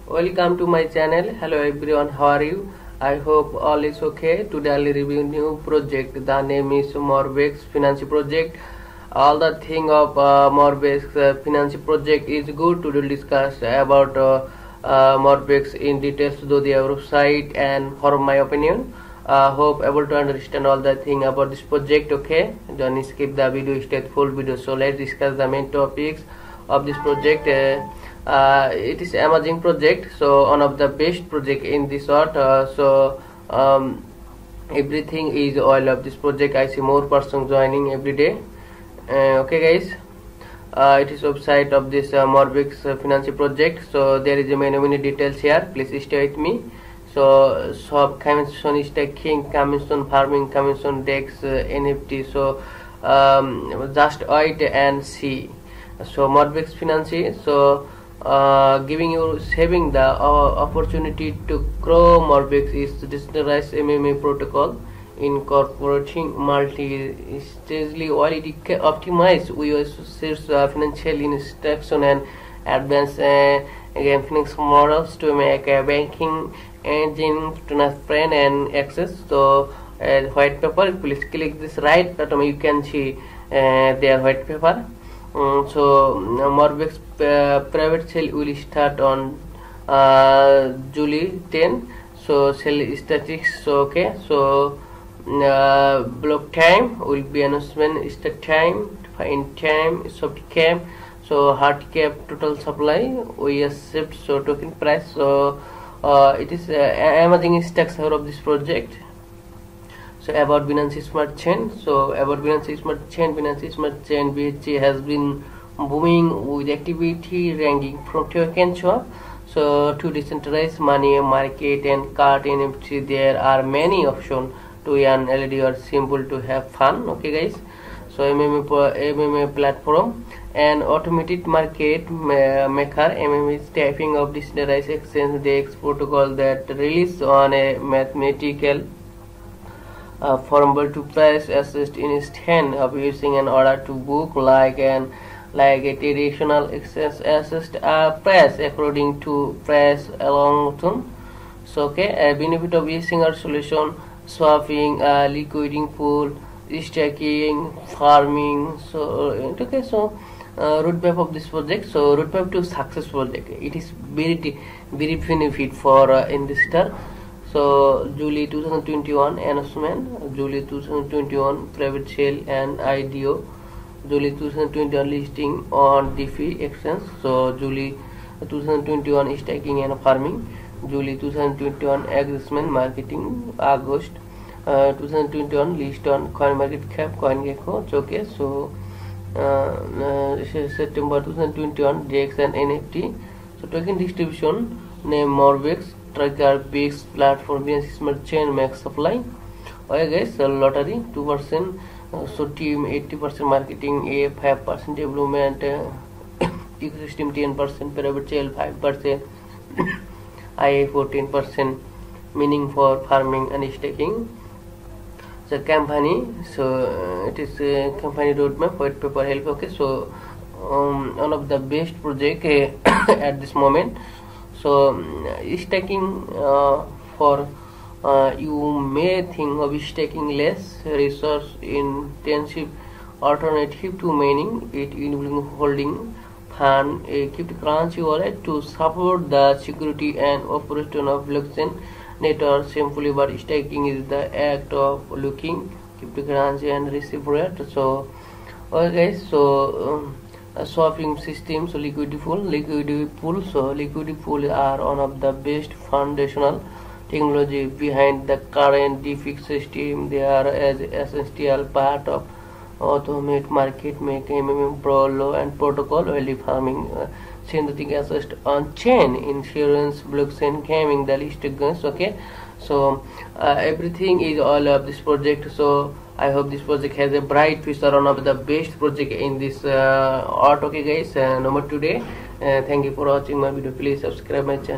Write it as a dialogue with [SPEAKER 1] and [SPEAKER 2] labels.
[SPEAKER 1] Welcome to my channel. Hello everyone, how are you? I hope all is okay. Today I'll review new project. The name is Morbex Finance project. All the thing of Morbex Finance project is good to discuss about Morbex in details through their website and for my opinion. Hope able to understand all the thing about this project. Okay, don't skip the video, stay full video. So let's discuss the main topics of this project. It is amazing project, so one of the best project in this sort. Everything is all of this project. I see more person joining every day. Okay guys, it is website of this Morbex Finance project. So there is many details here, please stay with me. So commission staking, commission farming, commission DEX, NFT. So just wait and see. So Morbex Finance, so giving you saving the opportunity to grow. Morbex is decentralized MMA protocol incorporating multi-stagely already optimized with financial instruction and advanced finance models to make a banking engine transparent and access. So white paper, please click this right button, you can see their white paper. So Morbex private sale will start on July 10. So sale statistics, okay. So block time will be announcement, start time, find time, soft cap, so hard cap, total supply, OES shift, so token price. So it is amazing structure of this project. So about Binance Smart Chain. So about Binance Smart Chain, BSC has been booming with activity ranging from token swap so to decentralized money market and card NFT. There are many options to earn LED or simple to have fun. Okay guys, so MMA platform and automated market maker. MMA is typing of decentralized exchange DEX protocol that relies on a mathematical formula to price assist instant of using an order to book like a traditional exchange assist price according to price along term. So okay, a benefit of using our solution swapping, liquidating pool, staking, farming. So okay, so roadmap of this project. So roadmap to success project, it is very benefit for investor. So July 2021 announcement, July 2021 private sale and IDO, July 2021 listing on DeFi exchange. So July 2021 staking and farming, July 2021 agreement marketing, August 2021 list on CoinMarketCap, CoinGecko. Okay, so September 2021 DEX and NFT. So token distribution name Morbex, tracker Bix platform, Binance Smart Chain, max supply. Okay guys, so lottery 2%, so team 80% marketing, A 5% development, ecosystem 10%, private sale 5%, IA 14%, meaning for farming and staking. So company, so it is a company roadmap, white paper help. Okay, so one of the best project at this moment. So staking for you may think of staking less resource intensive alternative to mining, it including holding fund a cryptocurrency wallet to support the security and operation of blockchain network simply. But staking is the act of looking cryptocurrency and receive rate. So okay guys, so swapping system, so liquidity pool. So liquidity pool are one of the best foundational technology behind the current DeFi system. They are as essential part of automate market making, MM Pro law and protocol, value farming, synthetic assets on chain, insurance, blockchain, gaming, the list goes. Okay, so everything is all of this project. So I hope this project has a bright future, one of the best project in this art. Okay guys, number today. Thank you for watching my video. Please subscribe my channel.